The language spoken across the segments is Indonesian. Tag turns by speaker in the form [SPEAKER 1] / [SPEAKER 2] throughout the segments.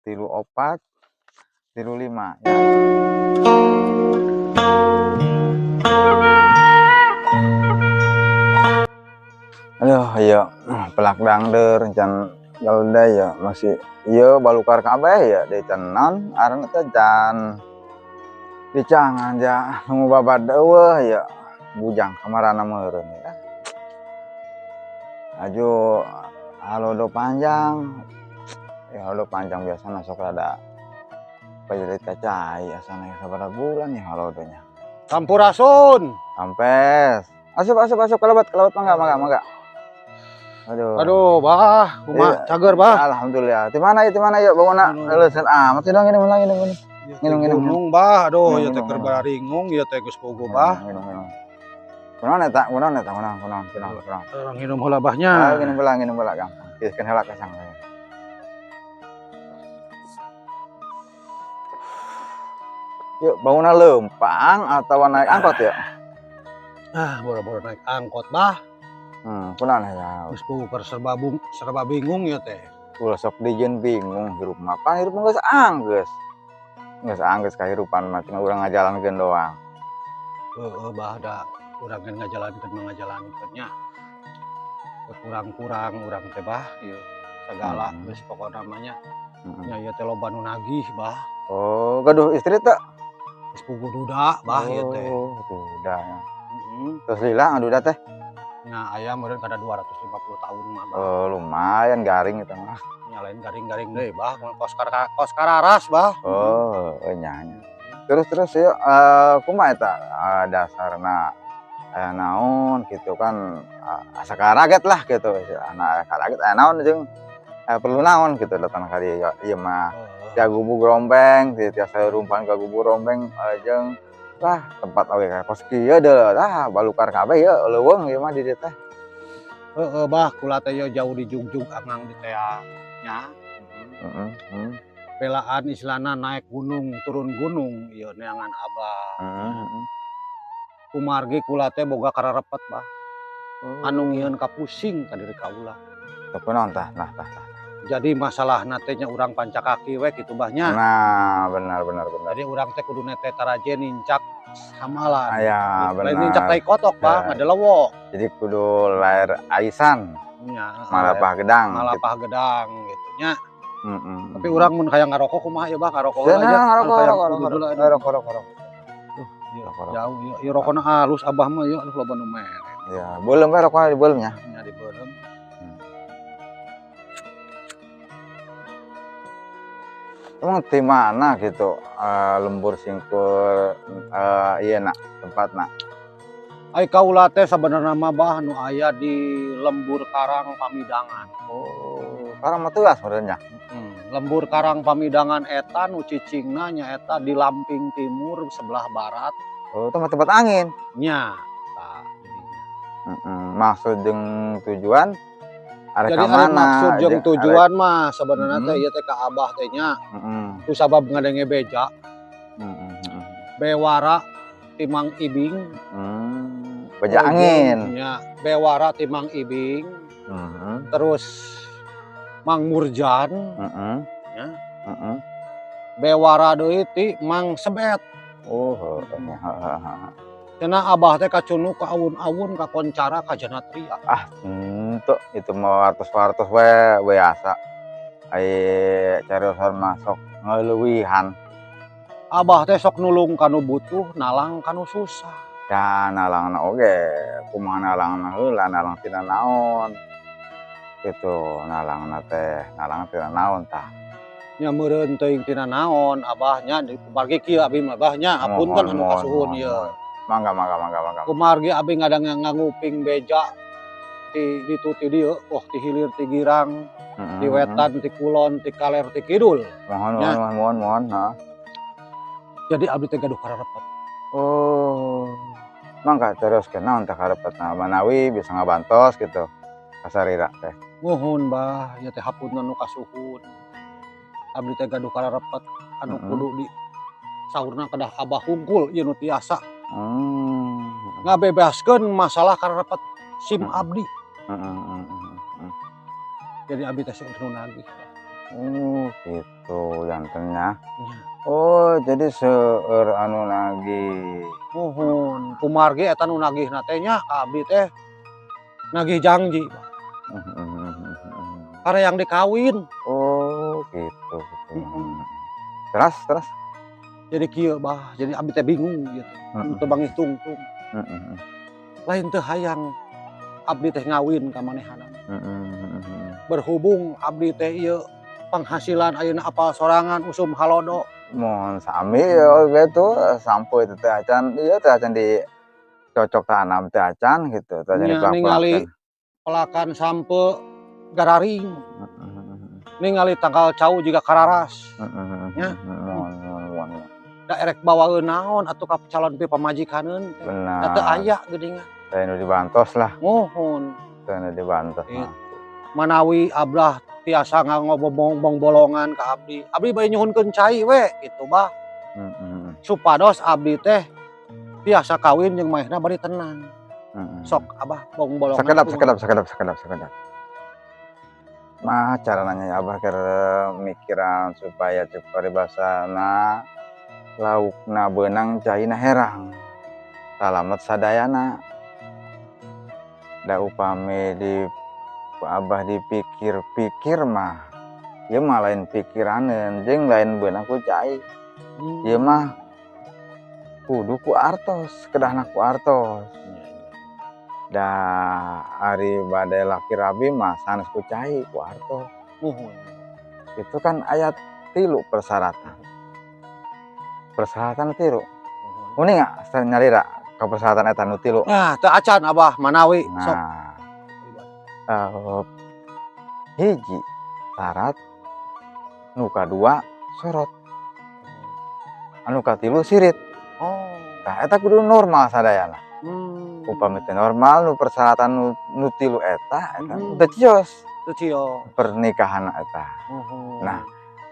[SPEAKER 1] 34, 35 ya. Aduh ya pelak dangder can galda ya masih iya balukar kabeh ya di cenan areng teh can dicangan ja nu babad eueuh ya bujang kamarana meureun ya. Aju halodo panjang ya halodo panjang biasana sok rada pairit kacai asana sabaraha bulan ya halodonya.
[SPEAKER 2] Sampurasun.
[SPEAKER 1] Sampes. Asup kelebat mangga.
[SPEAKER 2] Aduh, bah, kumaha cager, bah.
[SPEAKER 1] Alhamdulillah. Di mana ya bawana leuseun amat sih dong ini. Nginum.
[SPEAKER 2] Gunung, bah. Aduh, ieu teh keur baringung, ieu teh geus bogo, bah.
[SPEAKER 1] Nginum. Kunaon eta? Kunaon?
[SPEAKER 2] Nginum heula bahnya.
[SPEAKER 1] Nginum heula gampang. Kieukeun heula kasang. Yuk, bauna leumpang atau naik angkot ya?
[SPEAKER 2] Boro-boro naik angkot, bah.
[SPEAKER 1] Kunaon ya?
[SPEAKER 2] Geus bogo keur serba bingung ieu teh.
[SPEAKER 1] Ulah sok dijieun bingung hirup mah pan hirup mah geus anggeus. Geus anggeus kahirupan mah tinggal urang ngajalankeun doang.
[SPEAKER 2] Bah da urang kan ngajalankeun nya. Kurang urang teh, bah, ieu sagala geus pokona mah nya. Nya ieu teh loba nu nagih, bah.
[SPEAKER 1] Oh, gaduh istri teh?
[SPEAKER 2] Geus bogo duda, bah, ieu teh.
[SPEAKER 1] Oh, duda ya. Terus lila ngaduda teh?
[SPEAKER 2] Nah, aya meureun kada 250 tahun mah, bah.
[SPEAKER 1] Oh, lumayan garing eta mah.
[SPEAKER 2] Nya lain garing-garing deui, bah, kos kararas, bah.
[SPEAKER 1] Oh, nya. Terus yuk kumaha eta dasarna aya naon gitu kan asa karaget lah gitu. Ana karaget aya naon jeung perlu naon gitu datang ka dieu ieu mah. Tia gubuk rombeng, tiasa rumpan ka gubuk rombeng jeung tempat oge ka kos kieu deuleuh balukar kabeh ieu leuweung ieu mah di dieu teh.
[SPEAKER 2] Bah, kula teh jauh di jugjug angang di teang nya. Belaan istilahna naik gunung turun gunung ieu neangan Abah. Kumargi kula teh boga kararepet, bah. Anu ngieun kapusing ka diri kaula.
[SPEAKER 1] Teu kunaon tah?
[SPEAKER 2] Jadi masalahna teh nya urang panca kaki we kitu, bah, nya.
[SPEAKER 1] Nah, benar.
[SPEAKER 2] Jadi urang teh kudu nete taraje nincak hamalan.
[SPEAKER 1] Aya benar.
[SPEAKER 2] Lain nincak tai kotok, bah, ngadelewo.
[SPEAKER 1] Jadi kudu lair aisan.
[SPEAKER 2] Nya,
[SPEAKER 1] Malapah gedang
[SPEAKER 2] gitu nya. Tapi urang mun hayang ngarokok kumaha ya, bah, ngarokok
[SPEAKER 1] heula aja. Ngarokok.
[SPEAKER 2] Jauh ieu rokona halus Abah mah ieu loba nu mere.
[SPEAKER 1] Ya, beuleum we rokona dibeuleum nya.
[SPEAKER 2] Nya dibeuleum.
[SPEAKER 1] Emang di mana gitu lembur singkur ieuna tempatna?
[SPEAKER 2] Ai kaula teh sabenerna mah, bah, nu aya di Lembur Karang Pamidangan.
[SPEAKER 1] Oh, Karang mah teuas meureun nya.
[SPEAKER 2] Lembur Karang Pamidangan eta nu cicingna nyaeta di Lamping Timur sebelah barat.
[SPEAKER 1] Oh, tempat angin.
[SPEAKER 2] Nya, tah jadinya.
[SPEAKER 1] Maksud jeung tujuan arek ka
[SPEAKER 2] Jadi
[SPEAKER 1] mana?
[SPEAKER 2] maksud jeung tujuan mah sabenerna teh ieu teh ka Abah teh nya. Ku sabab ngadenge beja. Bewara Timang Ibing.
[SPEAKER 1] Beja angin.
[SPEAKER 2] Nya, Bewara Timang Ibing. Terus Mang Murjan. Ya. Bewara deui ti Mang Sebet.
[SPEAKER 1] Oh,
[SPEAKER 2] Cenah Abah teh kacunu ka awun-awun ka Koncara ka Janatria.
[SPEAKER 1] Henteu itu mah wartos we biasa. Ai cariosan mah sok ngaleuwihan.
[SPEAKER 2] Abah teh sok nulung kanu butuh, nalang kanu susah.
[SPEAKER 1] Ya nalangna oge, kumaha nalangna heula, nalang tina naon. Gitu, nalangna tina naon tah.
[SPEAKER 2] Nya meureun teuing tina naon, Abah nya kumargi kieu abi mah Abah nya hapunten anu kasuhun ieu.
[SPEAKER 1] Mangga.
[SPEAKER 2] Kumargi abi ngadang nganguping beja di dieu, ti hilir ti girang, di wetan ti kulon ti kaler ti kidul.
[SPEAKER 1] Mohon,
[SPEAKER 2] Jadi abdi teh gaduh kararepet.
[SPEAKER 1] Oh. Mangga teruskeun naon teh karepetna manawi bisa ngabantos gitu. Kasarira teh.
[SPEAKER 2] Nuhun, Bah, ieu teh hapunten nu kasuhun. Abdi teh gaduh kararepet anu kudu di saurna kedah Abah hungkul ieu nu tiasa. Ngabebaskeun masalah kararepet SIM abdi. Jadi abdi teh nu nagih.
[SPEAKER 1] Oh, gitu jantennya.
[SPEAKER 2] Nya.
[SPEAKER 1] Oh, jadi seueur anu nagih.
[SPEAKER 2] Nuhun, kumargi eta nu nagihna teh nya ka abdi teh nagih janji,
[SPEAKER 1] Mhm.
[SPEAKER 2] kareyang dikawin.
[SPEAKER 1] Oh, gitu gitu.
[SPEAKER 2] Heeh.
[SPEAKER 1] Terus?
[SPEAKER 2] Jadi kieu bah, jadi abdi teh bingung gitu, teu
[SPEAKER 1] Mhm.
[SPEAKER 2] bangih tungtung.
[SPEAKER 1] Mhm.
[SPEAKER 2] Lain teu hayang abdi teh ngawin ka manehanana.
[SPEAKER 1] Mhm.
[SPEAKER 2] Berhubung abdi teh ieu penghasilan ayeuna apal sorangan usum halodo.
[SPEAKER 1] Mohon sami ya gitu sampai teh acan ieu teh acan dicocok tanam teh acan gitu, teh acan
[SPEAKER 2] Nya
[SPEAKER 1] dipelak-pelakeun.
[SPEAKER 2] ningali pelakan sampe gararing,
[SPEAKER 1] Mhm.
[SPEAKER 2] ningali tanggal cau juga kararas. Nya,
[SPEAKER 1] Mohon.
[SPEAKER 2] da erek bawaeun naon atuh ka calon pamajikaneun teh. Da teu
[SPEAKER 1] Benar,
[SPEAKER 2] aya geuningan.
[SPEAKER 1] teh nu dibantos lah,
[SPEAKER 2] Mohon.
[SPEAKER 1] teh nu dibantos
[SPEAKER 2] It
[SPEAKER 1] mah.
[SPEAKER 2] manawi ablah tiasa ngangobong bolongan ka abdi. Abdi bae nyuhunkeun cai we gitu bah.
[SPEAKER 1] Mhm.
[SPEAKER 2] Supados abdi teh tiasa kawin jeung manehna bari tenang. Sok abah bong bolongan
[SPEAKER 1] Sakedap.
[SPEAKER 2] kumaha?
[SPEAKER 1] Mah cara nanya abah keur mikiran supaya cek paribasana laukna beunang caina herang. Salamet sadayana. Da upami di abah dipikir-pikir mah, ieu mah lain pikiraneun jeung lain beunang ku cai. Ieu mah kudu ku artos, kedahna ku artos. Da ari bade laki rabi mah sanes ku cai ku artos.
[SPEAKER 2] Nuhun.
[SPEAKER 1] Itu kan ayat 3 persyaratan. Persyaratan 3. Muni nyarira ka persyaratan eta nu 3.
[SPEAKER 2] Nah, teu acan abah manawi sok.
[SPEAKER 1] Nah, hiji syarat, nu kadua sorot, anu katilu sirit.
[SPEAKER 2] Oh.
[SPEAKER 1] Tah eta kudu normal sadayana. Upami teu normal nu persyaratan nu 3 eta teu cios
[SPEAKER 2] Teu cio.
[SPEAKER 1] pernikahan eta. Nah,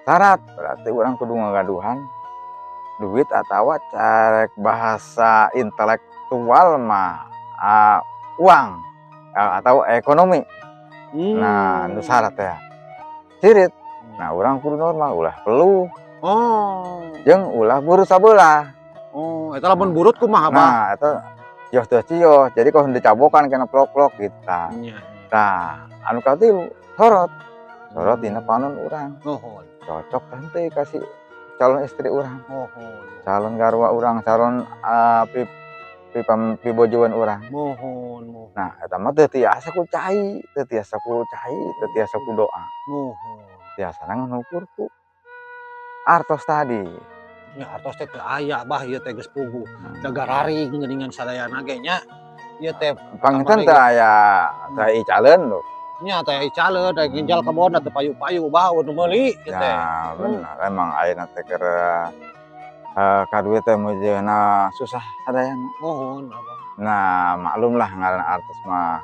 [SPEAKER 1] syarat berarti urang kudu ngagaduhan duit atawa carek bahasa intelektual mah uang atau ekonomi. Nah, nu syarat teh sirit. Nah, urang kudu normal ulah peluh
[SPEAKER 2] Oh.
[SPEAKER 1] jeung ulah buru sabeula.
[SPEAKER 2] Oh, eta lamun burut kumaha, Bah?
[SPEAKER 1] Nah, eta cios teu cios. Jadi kalau dicabokan kena plok-plok kita.
[SPEAKER 2] Nya.
[SPEAKER 1] Tah, anu katilu sorot. Sorot dina panon urang.
[SPEAKER 2] Nuhun.
[SPEAKER 1] Cocok teh kasih calon istri urang.
[SPEAKER 2] Nuhun.
[SPEAKER 1] Calon garwa urang, calon pibojoan urang.
[SPEAKER 2] Nuhun.
[SPEAKER 1] Nah, eta mah teu tiasa ku cai, teu tiasa ku doa.
[SPEAKER 2] Nuhun.
[SPEAKER 1] Tiasana ngukur ku artos tadi.
[SPEAKER 2] Nya artos teh teu aya, Bah, ieu teh geus puguh. Da gararing geuningan sadayana ge nya. Ieu teh
[SPEAKER 1] Panginten teh aya teh icaleun lho.
[SPEAKER 2] nya teh icaleun da ginjal kebon teu payu-payu, Bah, nu meuli ieu teh.
[SPEAKER 1] Ya, bener. Emang ayeuna teh keur kaduit teh meujeunna susah sadayana.
[SPEAKER 2] Nuhun, Abah.
[SPEAKER 1] Nah, maklum lah ngaranna artos mah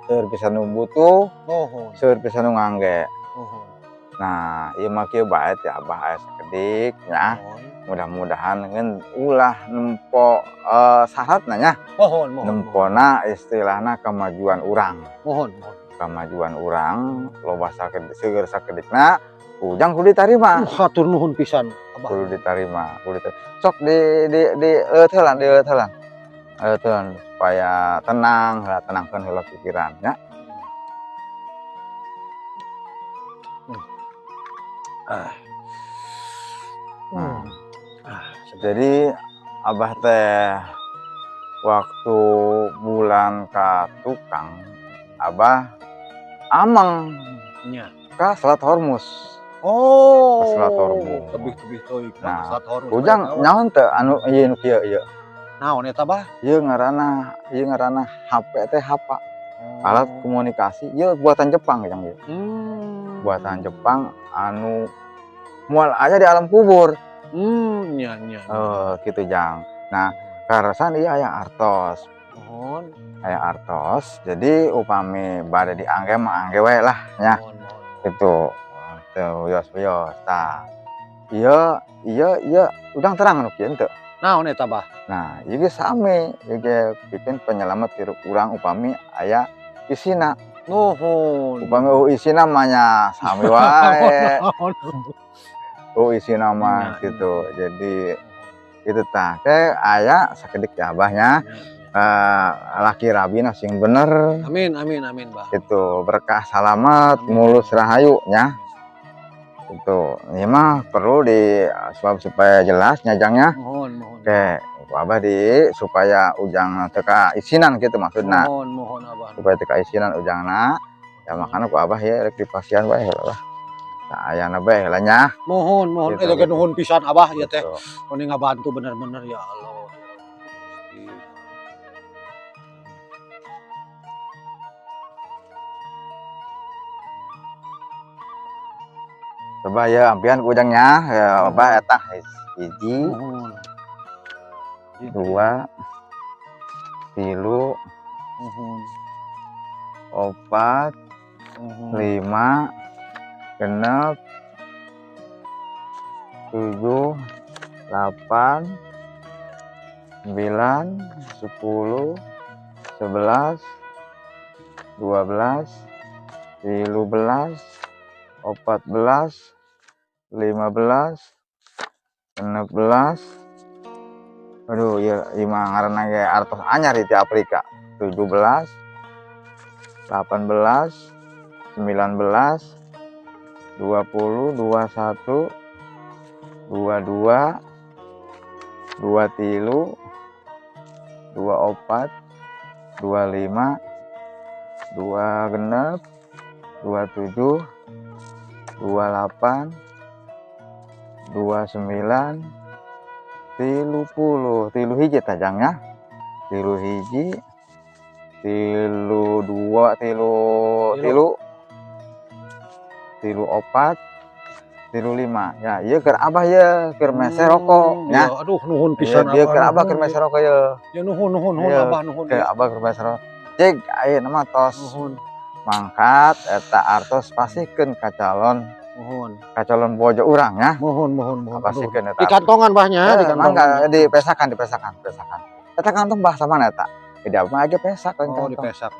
[SPEAKER 1] seueur pisan nu butuh,
[SPEAKER 2] Nuhun.
[SPEAKER 1] seueur pisan nu ngangge.
[SPEAKER 2] Nuhun.
[SPEAKER 1] Nah, ieu mah kieu bae ti Abah aya sakedik nya.
[SPEAKER 2] Nuhun.
[SPEAKER 1] Mudah-mudahan ngeun ulah nempo syaratna nya.
[SPEAKER 2] Mohon.
[SPEAKER 1] Nempona istilahna kemajuan urang.
[SPEAKER 2] Mohon.
[SPEAKER 1] Kemajuan urang loba seueur sakedikna ujang kudu ditarima.
[SPEAKER 2] Hatur nuhun pisan, Abah.
[SPEAKER 1] Kudu ditarima. Sok dieueuth heulan. Supaya tenang, tenangkeun heula pikiran nya. Jadi Abah teh waktu bulan ka tukang, Abah ameng
[SPEAKER 2] Nya.
[SPEAKER 1] ka Selat Hormuz.
[SPEAKER 2] Oh.
[SPEAKER 1] Selat Hormuz.
[SPEAKER 2] Tebih teuing ka
[SPEAKER 1] Nah,
[SPEAKER 2] Selat Hormuz.
[SPEAKER 1] ujang nyaon teu anu ieu nu kieu?
[SPEAKER 2] Naon eta, Bah?
[SPEAKER 1] Ieu ngaranna HP teh hapa. Alat komunikasi ieu buatan Jepang jang ieu. Buatan Jepang anu moal aya di alam kubur.
[SPEAKER 2] Nya.
[SPEAKER 1] Kitu jang. Nah, karasan ieu aya artos.
[SPEAKER 2] Mohon.
[SPEAKER 1] Aya artos, jadi upami bade diangge mah angge we lah nya. Gitu. Teu wios-wios. Tah, ieu udang terang anu kieu henteu.
[SPEAKER 2] Naon eta, Bah?
[SPEAKER 1] Nah, ieu ge same, ieu ge bikin penyelamat hirup urang upami aya isina.
[SPEAKER 2] Nuhun.
[SPEAKER 1] Upami isi namanya sami wae. Isi nama
[SPEAKER 2] Nya,
[SPEAKER 1] gitu. Jadi itu tah teh aya sakedik teh abahnya laki rabina sing bener.
[SPEAKER 2] Amin amin amin, Bah.
[SPEAKER 1] Itu berkah salamet
[SPEAKER 2] Amin.
[SPEAKER 1] mulus rahayu nya. Itu ini mah perlu di supaya jelas nyajangnya.
[SPEAKER 2] Mohon
[SPEAKER 1] Oke, abah di supaya ujang teka isinan gitu maksudna.
[SPEAKER 2] mohon Abah.
[SPEAKER 1] Supaya teka isinan ujangna. Ya makanya ku abah ya rek dipasian bae lah. Nah, ayana bae lah nya.
[SPEAKER 2] Mohon
[SPEAKER 1] Gitu,
[SPEAKER 2] eta ge
[SPEAKER 1] gitu.
[SPEAKER 2] nuhun pisan Abah ya teh.
[SPEAKER 1] Gitu.
[SPEAKER 2] Mun ngabantu bener-bener ya Allah.
[SPEAKER 1] Coba ya ampian ku ujangnya ya abah eta hiji,
[SPEAKER 2] Mohon.
[SPEAKER 1] dua, tilu,
[SPEAKER 2] Mohon.
[SPEAKER 1] opat, lima, genep, 7, 8, 9, 10, 11, 12, 13, 14, 15, 16, aduh ya lima ngaranna ge artos anyar di Afrika. 17, 18, 19, 20, 21, 22, 23, 24, 25, 26, 27, 28, 29, 30, tilu hiji tajangnya, tilu hiji, tilu dua, tilu opat, tilu lima. Ya, iya keur abah ya, keur mese rokok nya.
[SPEAKER 2] Ya, aduh nuhun pisan
[SPEAKER 1] Iya,
[SPEAKER 2] Abah.
[SPEAKER 1] keur abah keur mese rokok ya.
[SPEAKER 2] Ya nuhun
[SPEAKER 1] Iya,
[SPEAKER 2] Abah nuhun
[SPEAKER 1] keur
[SPEAKER 2] ya.
[SPEAKER 1] abah keur mese rokok. Cek ayeuna mah tos
[SPEAKER 2] Nuhun.
[SPEAKER 1] mangkat eta artos pasikeun ka calon bojo urang nya.
[SPEAKER 2] Mohon.
[SPEAKER 1] Pasikeun eta.
[SPEAKER 2] Di kantongan Bahnya, di kantongan.
[SPEAKER 1] dipesakan. Eta kantong bahasa mana eta? Tidak mah aja pesak kan
[SPEAKER 2] Oh,
[SPEAKER 1] kantong.
[SPEAKER 2] dipesak.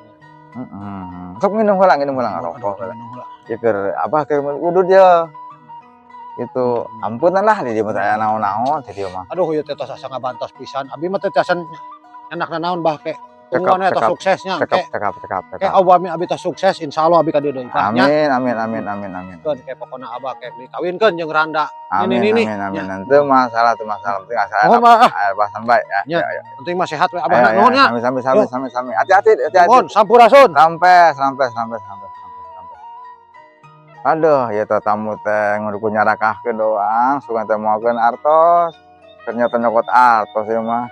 [SPEAKER 1] Sok minum heula rokok heula. Ya keur abah keur udud ya. Itu ampunan lah di dieu mah aya naon-naon di dieu mah.
[SPEAKER 2] Aduh ieu teh tos asa ngabantos pisan. Abi mah teh tiasan enakna naon Bah ke. Tungguan eta suksesnya ke.
[SPEAKER 1] Cekap.
[SPEAKER 2] Ke abi teh sukses insyaallah abi ka dieu deui Bah nya.
[SPEAKER 1] Amin.
[SPEAKER 2] Keun ke pokona Abah ke dikawinkeun jeung Randa.
[SPEAKER 1] Amin. Teu masalah penting asal
[SPEAKER 2] Nuhun Bah.
[SPEAKER 1] aya bahasan bae ya.
[SPEAKER 2] Ya, penting mah sehat we Abah nuhun nya.
[SPEAKER 1] Sami. Hati-hati.
[SPEAKER 2] Nuhun sampurasun.
[SPEAKER 1] Sampai. Aduh, ya teh tamu teh nguruku nyarakahkeun doang, sugan teh moakeun artos. Ternyata nyokot artos ieu mah.